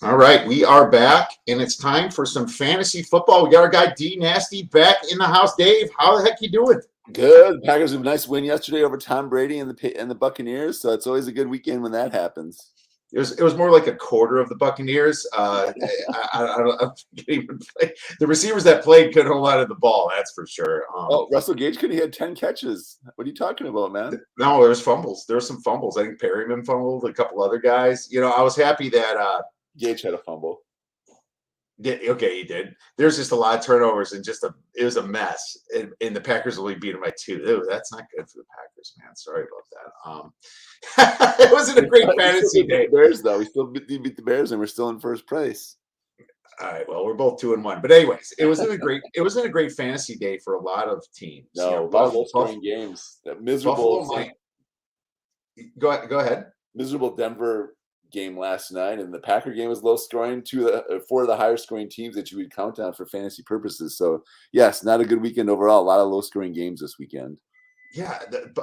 All right, we are back, and it's time for some fantasy football. We got our guy D Nasty back in the house. Dave, how the heck you doing? Good. The Packers have a nice win yesterday over Tom Brady and the Buccaneers, so it's always a good weekend when that happens. It was more like a quarter of the Buccaneers. I can't even play. The receivers that played couldn't hold on to the ball. That's for sure. Russell Gage could have had 10 catches. What are you talking about, man? No, there was fumbles. There were some fumbles. I think Perryman fumbled. A couple other guys. I was happy that Gage had a fumble. Okay, he did. There's just a lot of turnovers and it was a mess. And the Packers only beat him by 2. Ew, that's not good for the Packers, man. Sorry about that. It wasn't a great fantasy day. Bears, though, we still beat the Bears, and we're still in first place. All right, well, we're both 2-1. But anyways, it wasn't a great fantasy day for a lot of teams. No, a lot of low-scoring games. Miserable. Go ahead. Miserable Denver game last night, and the Packer game was low scoring. 4 of the higher scoring teams that you would count on for fantasy purposes. So yes, not a good weekend overall. A lot of low scoring games this weekend. Yeah,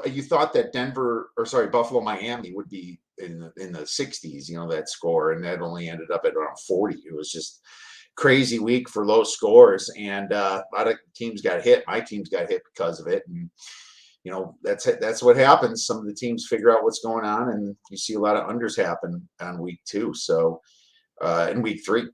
you thought that Buffalo, Miami would be in the 60s, that score, and that only ended up at around 40. It was just crazy week for low scores, and a lot of teams got hit. My teams got hit because of it, and that's what happens. Some of the teams figure out what's going on, and you see a lot of unders happen on week 2. So in week 3.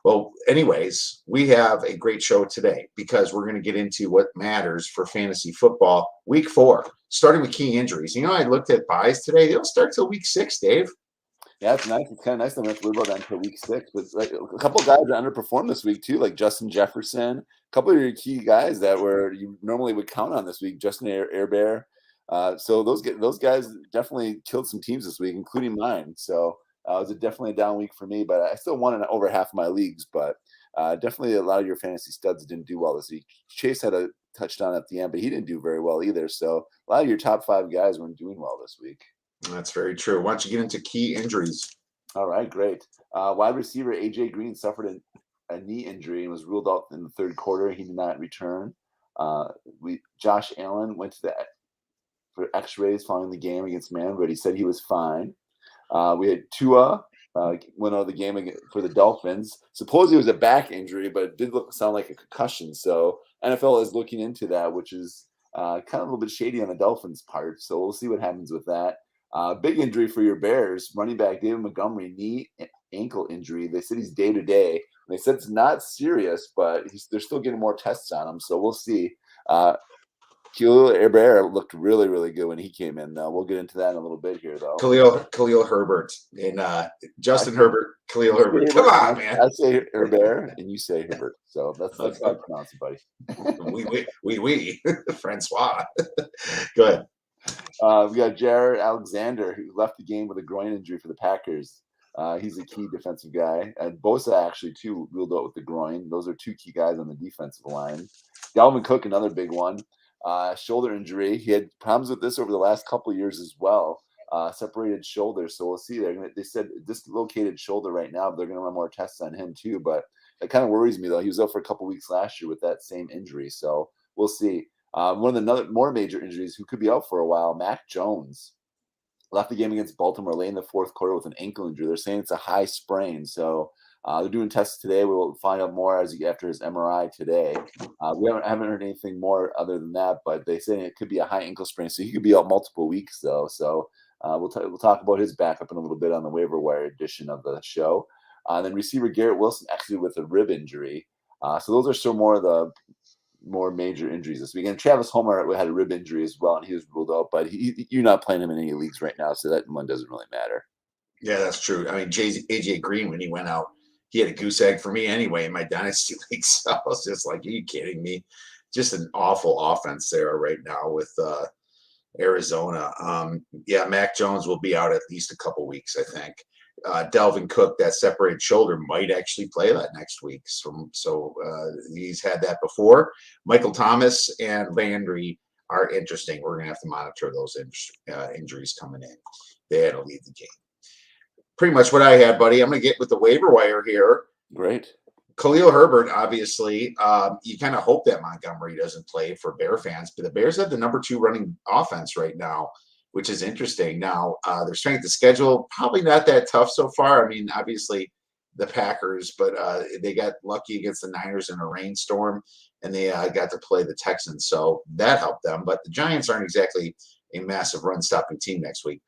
Well, anyways, we have a great show today because we're going to get into what matters for fantasy football week 4, starting with key injuries. I looked at buys today. They don't start till week 6, Dave. Yeah, it's nice. It's kind of nice that we have to worry about that until week 6. But a couple of guys that underperformed this week too, like Justin Jefferson. A couple of your key guys that you normally would count on this week, Justin Herbert. So those guys definitely killed some teams this week, including mine. So it was definitely a down week for me, but I still won in over half of my leagues. But definitely a lot of your fantasy studs didn't do well this week. Chase had a touchdown at the end, but he didn't do very well either. So a lot of your top 5 guys weren't doing well this week. That's very true. Why don't you get into key injuries? All right, great. Wide receiver A.J. Green suffered a knee injury and was ruled out in the third quarter. He did not return. Josh Allen went for X-rays following the game against Man, but he said he was fine. We had Tua went out of the game for the Dolphins. Supposedly it was a back injury, but it did sound like a concussion. So NFL is looking into that, which is kind of a little bit shady on the Dolphins' part. So we'll see what happens with that. Big injury for your Bears. Running back David Montgomery, knee ankle injury. They said he's day-to-day. They said it's not serious, but they're still getting more tests on him. So we'll see. Khalil Herbert looked really, really good when he came in. We'll get into that in a little bit here, though. Khalil Herbert and Justin Herbert, Khalil Herbert. Come on, man. I say Herbert and you say Herbert. So that's how I pronounce it, buddy. We. Francois. Go ahead. We got Jared Alexander, who left the game with a groin injury for the Packers. He's a key defensive guy. And Bosa, actually, too, ruled out with the groin. Those are 2 key guys on the defensive line. Dalvin Cook, another big one. Shoulder injury. He had problems with this over the last couple of years as well. Separated shoulder. So we'll see. They said dislocated shoulder right now, but they're going to run more tests on him, too. But that kind of worries me, though. He was out for a couple of weeks last year with that same injury. So we'll see. One of the more major injuries who could be out for a while, Mac Jones, left the game against Baltimore late in the fourth quarter with an ankle injury. They're saying it's a high sprain. So they're doing tests today. We will find out more after his MRI today. We haven't heard anything more other than that, but they say it could be a high ankle sprain. So he could be out multiple weeks, though. So we'll talk about his backup in a little bit on the waiver wire edition of the show. Then receiver Garrett Wilson exited with a rib injury. So those are still more of the more major injuries this week. And Travis Homer had a rib injury as well, and he was ruled out, but you're not playing him in any leagues right now, so that one doesn't really matter. Yeah, that's true. I mean, AJ Green, when he went out, he had a goose egg for me anyway in my dynasty league. So I was just like, are you kidding me? Just an awful offense there right now with Arizona. Mac Jones will be out at least a couple weeks, I think. Dalvin Cook, that separated shoulder, might actually play that next week. So he's had that before. Michael Thomas and Landry are interesting. We're going to have to monitor those injuries coming in. They had to leave the game. Pretty much what I had, buddy. I'm going to get with the waiver wire here. Great. Khalil Herbert, obviously, you kind of hope that Montgomery doesn't play for Bear fans, but the Bears have the number 2 running offense right now, which is interesting. Now, their strength of schedule, probably not that tough so far. I mean, obviously, the Packers, but they got lucky against the Niners in a rainstorm, and they got to play the Texans, so that helped them. But the Giants aren't exactly a massive run-stopping team next week.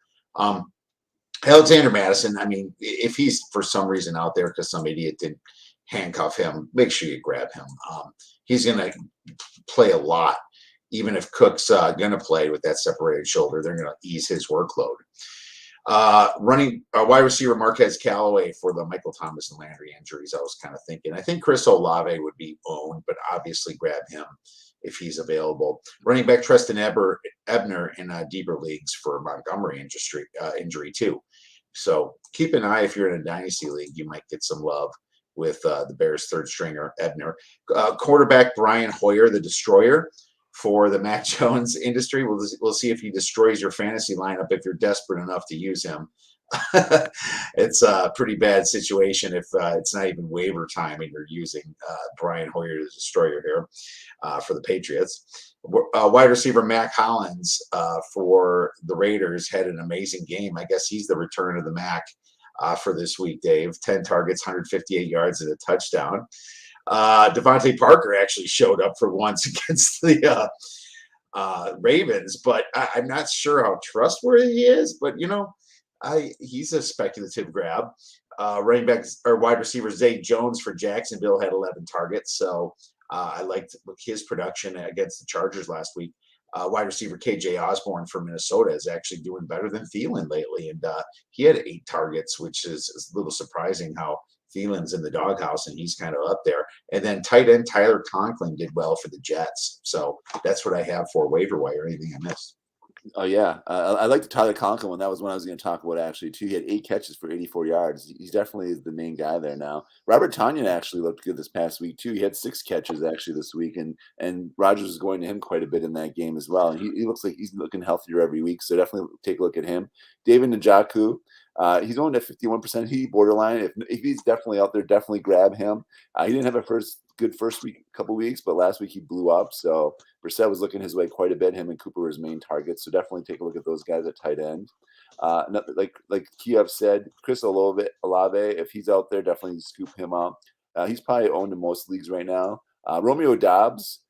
Alexander Madison, I mean, if he's for some reason out there because some idiot didn't handcuff him, make sure you grab him. He's going to play a lot. Even if Cook's going to play with that separated shoulder, they're going to ease his workload. Wide receiver Marquez Callaway for the Michael Thomas and Landry injuries. I was kind of thinking. I think Chris Olave would be owned, but obviously grab him if he's available. Running back Treston Ebner in deeper leagues for Montgomery injury too. So keep an eye if you're in a dynasty league. You might get some love with the Bears' third stringer Ebner. Quarterback Brian Hoyer, the Destroyer, for the Mac Jones industry. We'll see if he destroys your fantasy lineup if you're desperate enough to use him. It's a pretty bad situation if it's not even waiver time and you're using Brian Hoyer, the Destroyer, here for the Patriots. Wide receiver Mac Hollins for the Raiders had an amazing game. I guess he's the return of the Mac for this week, Dave. 10 targets, 158 yards, and a touchdown. Devontae Parker actually showed up for once against the Ravens, but I'm not sure how trustworthy he is. But he's a speculative grab. Running back or wide receiver Zay Jones for Jacksonville had 11 targets, so I liked his production against the Chargers last week. Wide receiver KJ Osborne for Minnesota is actually doing better than Thielen lately, and he had 8 targets, which is a little surprising how Thielen's in the doghouse and he's kind of up there. And then tight end Tyler Conklin did well for the Jets. So that's what I have for waiver wire. Anything I missed? Oh, yeah. I like the Tyler Conklin one. That was one I was going to talk about, actually, too. He had 8 catches for 84 yards. He's definitely the main guy there now. Robert Tonyan actually looked good this past week, too. He had 6 catches, actually, this week, and Rodgers was going to him quite a bit in that game as well. And he looks like he's looking healthier every week, so definitely take a look at him. David Njoku, he's owned at 51%. He borderline. If he's definitely out there, definitely grab him. He didn't have a good first week, couple weeks, but last week he blew up. So Brissett was looking his way quite a bit. Him and Cooper were his main targets. So definitely take a look at those guys at tight end. Like Kiev said, Chris Olave, if he's out there, definitely scoop him up. He's probably owned in most leagues right now. Romeo Doubs,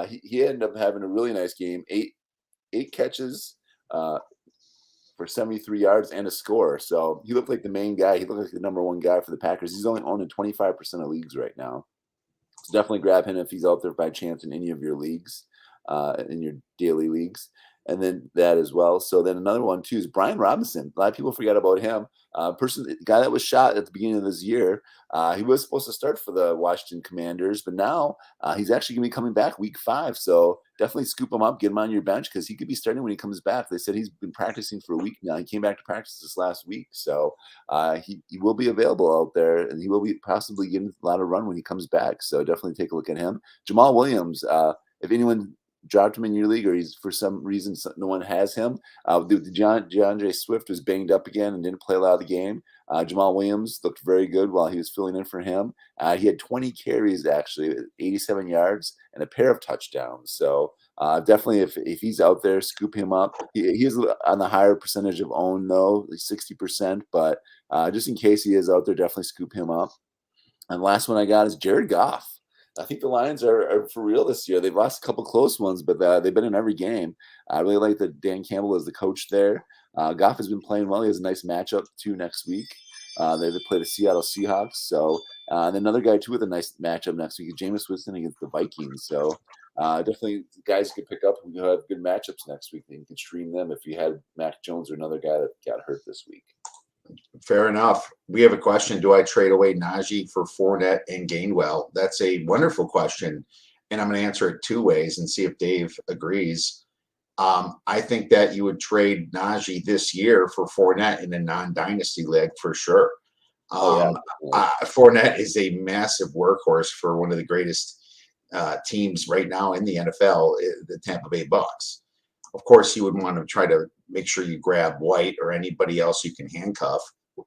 he ended up having a really nice game. 8 catches for 73 yards and a score. So he looked like the main guy. He looked like the number one guy for the Packers. He's only owned in 25% of leagues right now. So definitely grab him if he's out there by chance in any of your leagues, in your daily leagues. And then that as well. So then another one too is Brian Robinson. A lot of people forget about him. The guy that was shot at the beginning of this year. He was supposed to start for the Washington Commanders, but now he's actually going to be coming back week 5. So definitely scoop him up, get him on your bench because he could be starting when he comes back. They said he's been practicing for a week now. He came back to practice this last week. So he will be available out there, and he will be possibly getting a lot of run when he comes back. So definitely take a look at him. Jamal Williams, if anyone dropped him in your league or he's for some reason no one has him, DeAndre Swift was banged up again and didn't play a lot of the game. Jamal Williams looked very good while he was filling in for him. He had 20 carries, actually, 87 yards and a pair of touchdowns. So definitely if he's out there, scoop him up. He is on the higher percentage of own, though, like 60%, but just in case he is out there, definitely scoop him up. And the last one I got is Jared Goff. I think the Lions are for real this year. They've lost a couple close ones, but they've been in every game. I really like that Dan Campbell is the coach there. Goff has been playing well. He has a nice matchup, too, next week. They play the Seattle Seahawks. So and another guy, too, with a nice matchup next week is Jameis Winston against the Vikings. So definitely guys you can pick up who have good matchups next week. You can stream them if you had Mac Jones or another guy that got hurt this week. Fair enough. We have a question. Do I trade away Najee for Fournette and Gainwell? That's a wonderful question, and I'm going to answer it 2 ways and see if Dave agrees. I think that you would trade Najee this year for Fournette in a non-dynasty league for sure. Fournette is a massive workhorse for one of the greatest teams right now in the NFL, the Tampa Bay Bucks. Of course, you would want to try to make sure you grab White or anybody else you can handcuff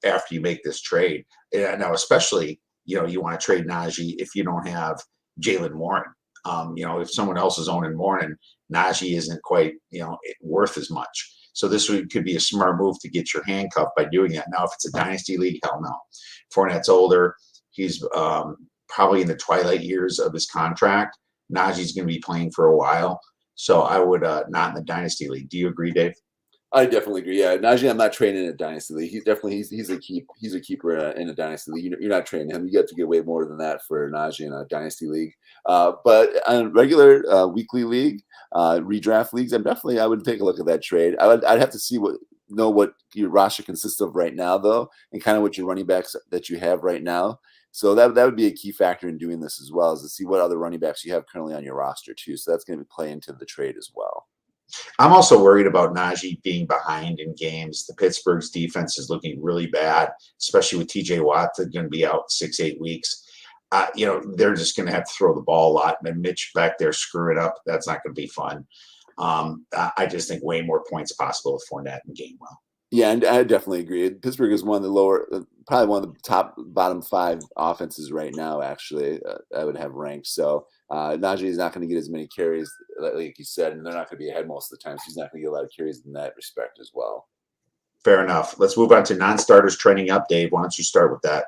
after you make this trade. Now, especially, you want to trade Najee if you don't have Jalen Warren. If someone else is owning Warren, Najee isn't quite, worth as much. So this could be a smart move to get your handcuff by doing that. Now, if it's a dynasty league, hell no. Fournette's older. He's probably in the twilight years of his contract. Najee's going to be playing for a while. So I would not in the dynasty league. Do you agree, Dave? I definitely agree. Yeah, Najee, I'm not trading in a dynasty league. He's a keeper in a dynasty league. You're not trading him. You have to get way more than that for Najee in a dynasty league. But on regular weekly league, redraft leagues, I would take a look at that trade. I'd have to see what your roster consists of right now, though, and kind of what your running backs that you have right now. So that would be a key factor in doing this as well, is to see what other running backs you have currently on your roster too. So that's going to play into the trade as well. I'm also worried about Najee being behind in games. The Pittsburgh's defense is looking really bad, especially with TJ Watt going to be out 6-8 weeks. They're just going to have to throw the ball a lot, and Mitch back there screw it up. That's not going to be fun. I just think way more points possible with Fournette and Gainwell. Yeah, and I definitely agree. Pittsburgh is one of the lower, probably one of the bottom 5 offenses right now, actually, I would have ranked. So Najee is not going to get as many carries, like you said, and they're not going to be ahead most of the time. So he's not going to get a lot of carries in that respect as well. Fair enough. Let's move on to non-starters trending up. Dave, why don't you start with that?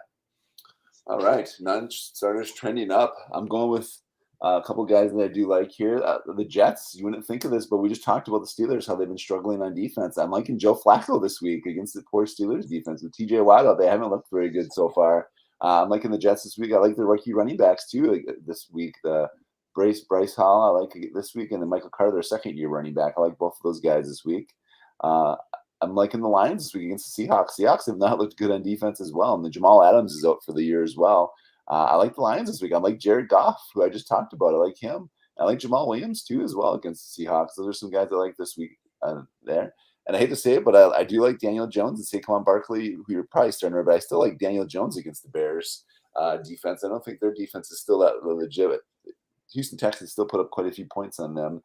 All right. Non-starters trending up. I'm going with a couple guys that I do like here. The Jets, you wouldn't think of this, but we just talked about the Steelers, how they've been struggling on defense. I'm liking Joe Flacco this week against the poor Steelers defense. With TJ Watt out, they haven't looked very good so far. I'm liking the Jets this week. I like the rookie running backs too this week. The Bryce Hall, I like this week, and then Michael Carter, their second-year running back. I like both of those guys this week. I'm liking the Lions this week against the Seahawks. Seahawks have not looked good on defense as well, and the Jamal Adams is out for the year as well. I like the Lions this week. I like Jared Goff, who I just talked about. I like him. I like Jamal Williams too as well against the Seahawks. Those are some guys I like this week there. And I hate to say it, but I do like Daniel Jones and Saquon Barkley, who you're probably starting with, but I still like Daniel Jones against the Bears defense. I don't think their defense is still that legit. Houston Texans still put up quite a few points on them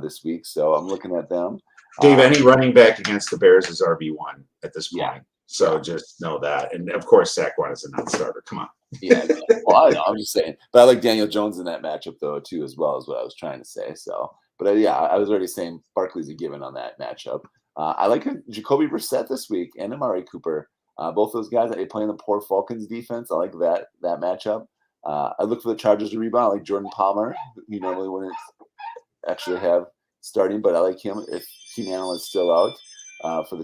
this week, so I'm looking at them. Dave, any running back against the Bears is RB1 at this point. Yeah. So just know that. And, of course, Saquon is a non-starter. Come on. Yeah. Well, I know. I'm just saying. But I like Daniel Jones in that matchup, though, too, as well, as what I was trying to say. So, but, I was already saying Barkley's a given on that matchup. I like Jacoby Brissett this week and Amari Cooper. Both those guys, they play in the poor Falcons defense. I like that matchup. I look for the Chargers to rebound. I like Jordan Palmer, who normally wouldn't actually have starting, but I like him if Keenan Allen is still out for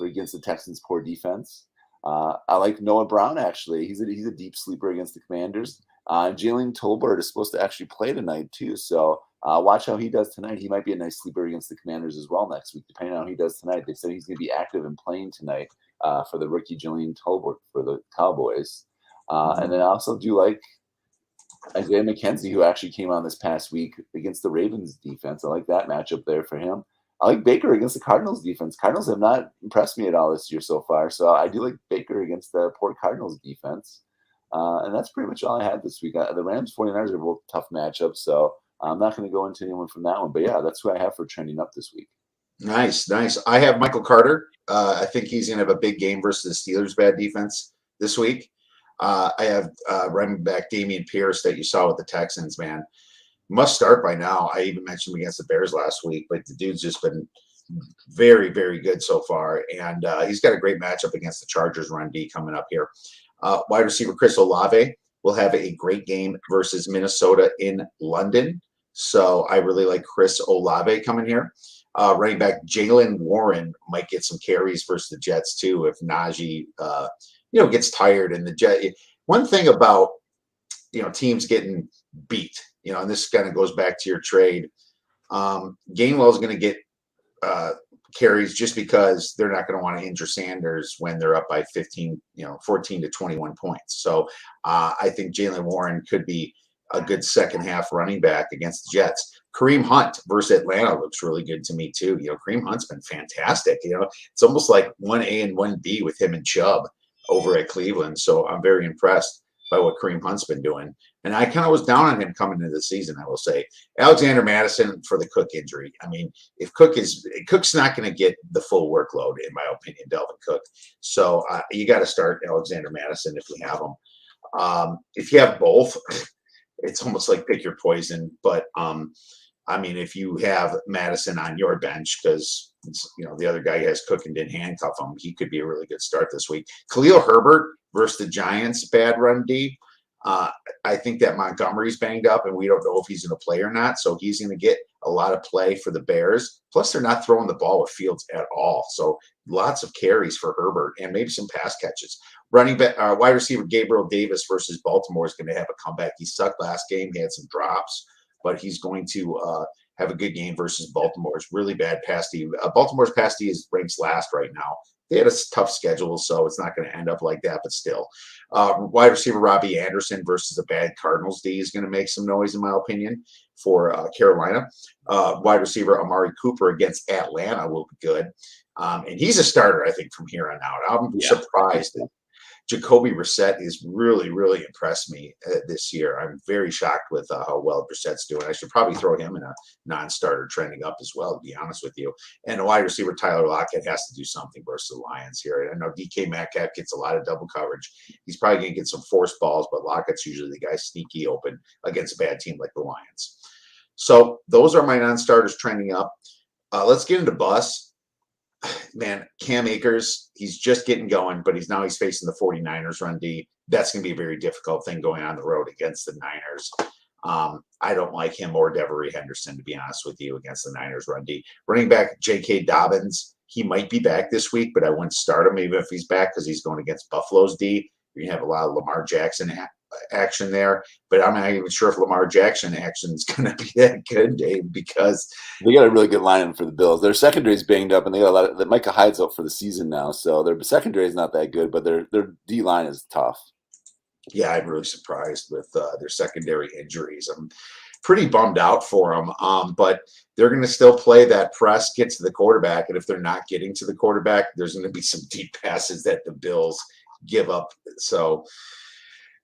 against the Texans' poor defense. I like Noah Brown, actually. He's a deep sleeper against the Commanders. Jalen Tolbert is supposed to actually play tonight, too. So watch how he does tonight. He might be a nice sleeper against the Commanders as well next week, depending on how he does tonight. They said he's going to be active and playing tonight for the rookie Jalen Tolbert for the Cowboys. And then I also do like Isaiah McKenzie, who actually came on this past week against the Ravens defense. I like that matchup there for him. I like Baker against the Cardinals defense. Cardinals have not impressed me at all this year so far, so I do like Baker against the poor Cardinals defense. And that's pretty much all I had this week. The Rams 49ers are both tough matchups, so I'm not going to go into anyone from that one. But, yeah, that's who I have for trending up this week. Nice. I have Michael Carter. I think he's going to have a big game versus the Steelers' bad defense this week. I have running back Dameon Pierce that you saw with the Texans, man. Must start by now. I even mentioned him against the Bears last week, but the dude's just been very, very good so far. And he's got a great matchup against the Chargers run D coming up here. Wide receiver Chris Olave will have a great game versus Minnesota in London. So I really like Chris Olave coming here. Running back Jalen Warren might get some carries versus the Jets too if Najee gets tired. And the Jet. One thing about teams getting beat, and this kind of goes back to your trade. Gainwell is going to get carries just because they're not going to want to injure Sanders when they're up by 14 to 21 points. So I think Jalen Warren could be a good second half running back against the Jets. Kareem Hunt versus Atlanta looks really good to me too. Kareem Hunt's been fantastic. It's almost like 1A and 1B with him and Chubb over at Cleveland. So I'm very impressed by what Kareem Hunt's been doing. And I kind of was down on him coming into the season, I will say. Alexander Madison for the Cook injury. I mean, if Cook's not going to get the full workload, in my opinion, Dalvin Cook. So you got to start Alexander Madison if we have him. If you have both, it's almost like pick your poison. But I mean, if you have Madison on your bench because the other guy has Cook and didn't handcuff him, he could be a really good start this week. Khalil Herbert versus the Giants, bad run D. I think that Montgomery's banged up, and we don't know if he's going to play or not. So he's going to get a lot of play for the Bears. Plus, they're not throwing the ball with Fields at all. So lots of carries for Herbert and maybe some pass catches. Running back, wide receiver Gabriel Davis versus Baltimore is going to have a comeback. He sucked last game. He had some drops, but he's going to have a good game versus Baltimore's really bad pass D. Baltimore's pass D is ranks last right now. They had a tough schedule, so it's not going to end up like that, but still. Wide receiver Robbie Anderson versus a bad Cardinals D is going to make some noise, in my opinion, for Carolina. Wide receiver Amari Cooper against Atlanta will be good. And he's a starter, I think, from here on out. I'm surprised that Jacoby Brissett is really, really impressed me this year. I'm very shocked with how well Brissett's doing. I should probably throw him in a non-starter trending up as well, to be honest with you. And wide receiver Tyler Lockett has to do something versus the Lions here. I know DK Metcalf gets a lot of double coverage. He's probably going to get some forced balls, but Lockett's usually the guy sneaky open against a bad team like the Lions. So those are my non-starters trending up. Let's get into bus. Man, Cam Akers, he's just getting going, but he's facing the 49ers run D. That's going to be a very difficult thing going on the road against the Niners. I don't like him or Devery Henderson, to be honest with you, against the Niners run D. Running back J.K. Dobbins, he might be back this week, but I wouldn't start him even if he's back because he's going against Buffalo's D. You're going to have a lot of Lamar Jackson action there, but I'm not even sure if Lamar Jackson action is going to be that good, Dave, because they got a really good lineup for the Bills. Their secondary is banged up, and they got a lot of Micah Hyde's out for the season now, so their secondary is not that good, but their D line is tough. Yeah, I'm really surprised with their secondary injuries. I'm pretty bummed out for them, but they're going to still play that press, get to the quarterback, and if they're not getting to the quarterback, there's going to be some deep passes that the Bills give up. So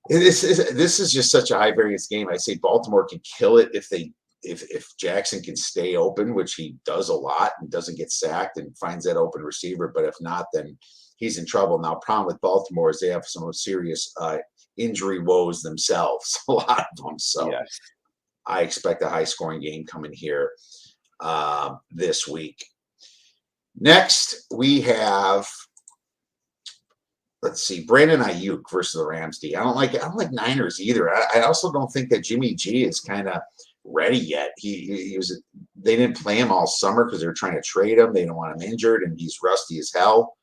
this is just such a high variance game. I say Baltimore can kill it if Jackson can stay open, which he does a lot and doesn't get sacked and finds that open receiver. But if not, then he's in trouble. Now, problem with Baltimore is they have some serious injury woes themselves, a lot of them. So yes. I expect a high scoring game coming here this week. Next, we have. Let's see, Brandon Ayuk versus the Rams D. I don't like Niners either. I also don't think that Jimmy G is kind of ready yet. He was. They didn't play him all summer because they were trying to trade him. They didn't want him injured, and he's rusty as hell.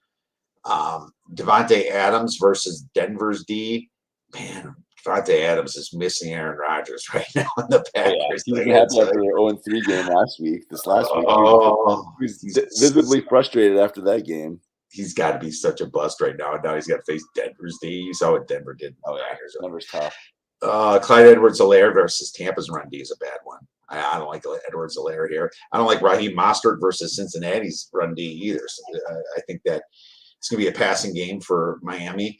Devontae Adams versus Denver's D. Man, Devontae Adams is missing Aaron Rodgers right now in the Packers. He was happy after their 0-3 game this last week. He was visibly frustrated after that game. He's got to be such a bust right now. And now he's got to face Denver's D. You saw what Denver did. Denver's tough. Clyde Edwards-Helaire versus Tampa's run D is a bad one. I don't like Edwards-Helaire here. I don't like Raheem Mostert versus Cincinnati's run D either. So I think that it's going to be a passing game for Miami.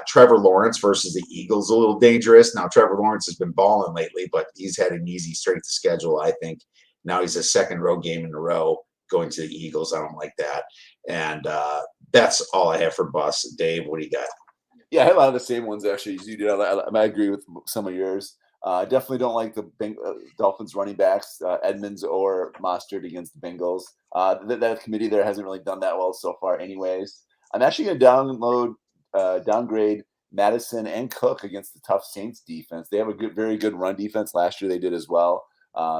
Trevor Lawrence versus the Eagles, a little dangerous. Now, Trevor Lawrence has been balling lately, but he's had an easy strength to schedule, I think. Now he's a second road game in a row going to the Eagles. I don't like that. And that's all I have for bus. Dave, what do you got? Yeah, I have a lot of the same ones actually as you did. I agree with some of yours. I definitely don't like the Dolphins running backs, Edmonds or Mostert against the Bengals. That committee there hasn't really done that well so far anyways. I'm actually going to downgrade Madison and Cook against the tough Saints defense. They have a very good run defense. Last year they did as well.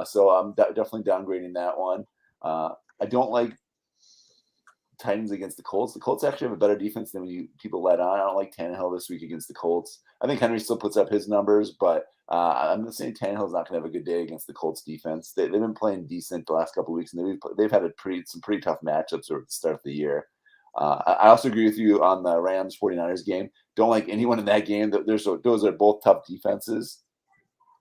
So I'm definitely downgrading that one. I don't like Titans against the Colts. The Colts actually have a better defense than people let on. I don't like Tannehill this week against the Colts. I think Henry still puts up his numbers, but I'm not saying Tannehill's not going to have a good day against the Colts defense. They've been playing decent the last couple of weeks, and they've had some pretty tough matchups at the start of the year. I also agree with you on the Rams 49ers game. Don't like anyone in that game. Those are both tough defenses.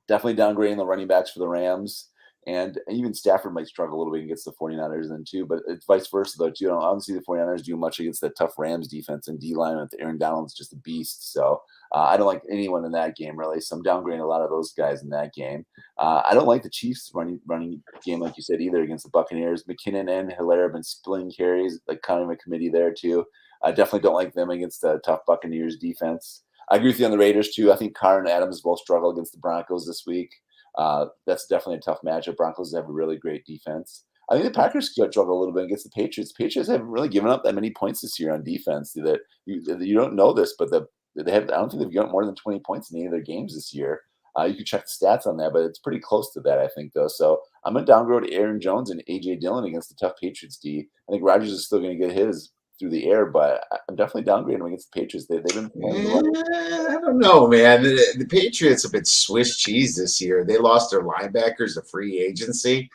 Definitely downgrading the running backs for the Rams. And even Stafford might struggle a little bit against the 49ers then too, but it's vice versa though too. Obviously the 49ers do much against that tough Rams defense and D-line with Aaron Donald's just a beast. So I don't like anyone in that game really. So I'm downgrading a lot of those guys in that game. I don't like the Chiefs running game like you said either against the Buccaneers. McKinnon and Hilaire have been splitting carries, like kind of a committee there too. I definitely don't like them against the tough Buccaneers defense. I agree with you on the Raiders too. I think Carr and Adams both struggle against the Broncos this week. That's definitely a tough matchup. Broncos have a really great defense. I think the Packers struggle a little bit against the Patriots. Patriots haven't really given up that many points this year on defense. That you don't know this, but they have. I don't think they've given up more than 20 points in any of their games this year. You can check the stats on that, but it's pretty close to that, I think, though. So I'm going to downgrade Aaron Jones and A.J. Dillon against the tough Patriots D. I think Rodgers is still going to get his through the air, but I'm definitely downgrading them against the Patriots. They've been playing I don't know, man. The Patriots have been Swiss cheese this year. They lost their linebackers to free agency.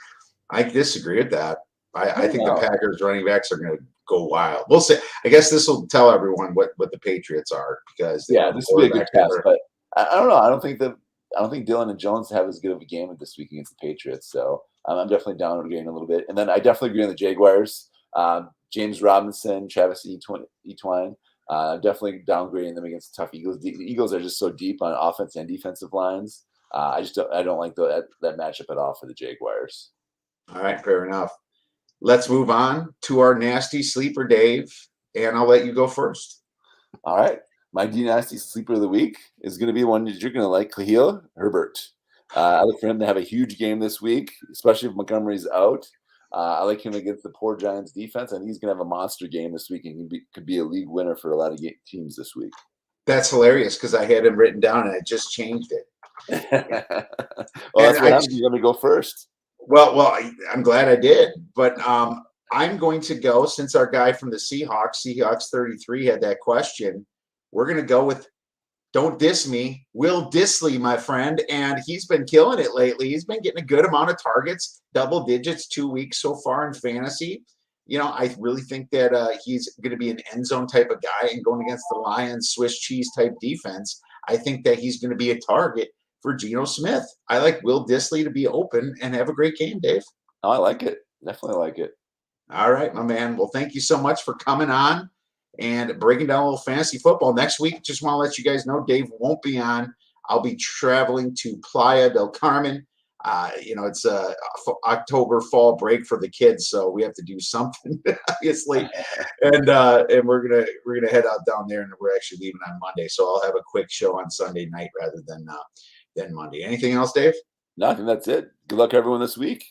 I disagree with that. I think the Packers running backs are going to go wild. We'll see. I guess this will tell everyone what the Patriots are because this will be a good test. But I don't know. I don't think Dillon and Jones have as good of a game this week against the Patriots. So I'm definitely downgrading a little bit. And then I definitely agree on the Jaguars. James Robinson, Travis Etienne. Definitely downgrading them against the tough Eagles. The Eagles are just so deep on offense and defensive lines. I don't like that matchup at all for the Jaguars. All right, fair enough. Let's move on to our nasty sleeper, Dave, and I'll let you go first. All right. My nasty sleeper of the week is going to be one that you're going to like, Khalil Herbert. I look for him to have a huge game this week, especially if Montgomery's out. I like him against the poor Giants defense. I think he's going to have a monster game this week and could be a league winner for a lot of teams this week. That's hilarious because I had him written down and I just changed it. Well, that's what happens. You're going to go first. Well, I'm glad I did. But I'm going to go, since our guy from the Seahawks 33 had that question, we're going to go with Don't Diss Me, Will Disley, my friend. And he's been killing it lately. He's been getting a good amount of targets, double digits, 2 weeks so far in fantasy. You know, I really think that he's going to be an end zone type of guy, and going against the Lions, Swiss cheese type defense, I think that he's going to be a target for Geno Smith. I like Will Disley to be open and have a great game, Dave. Oh, I like it. Definitely like it. All right, my man. Well, thank you so much for coming on and breaking down a little fantasy football. Next week, just want to let you guys know, Dave won't be on. I'll be traveling to Playa del Carmen. It's a October fall break for the kids, so we have to do something, obviously. And we're gonna head out down there, and we're actually leaving on Monday. So I'll have a quick show on Sunday night rather than Monday. Anything else, Dave? No, I think that's it. Good luck, everyone, this week.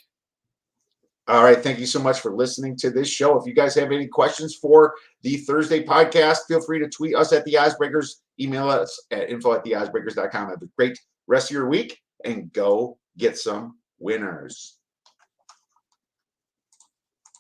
All right. Thank you so much for listening to this show. If you guys have any questions for the Thursday podcast, feel free to tweet us at The Oddsbreakers. Email us at info@theoddsbreakers.com. Have a great rest of your week and go get some winners.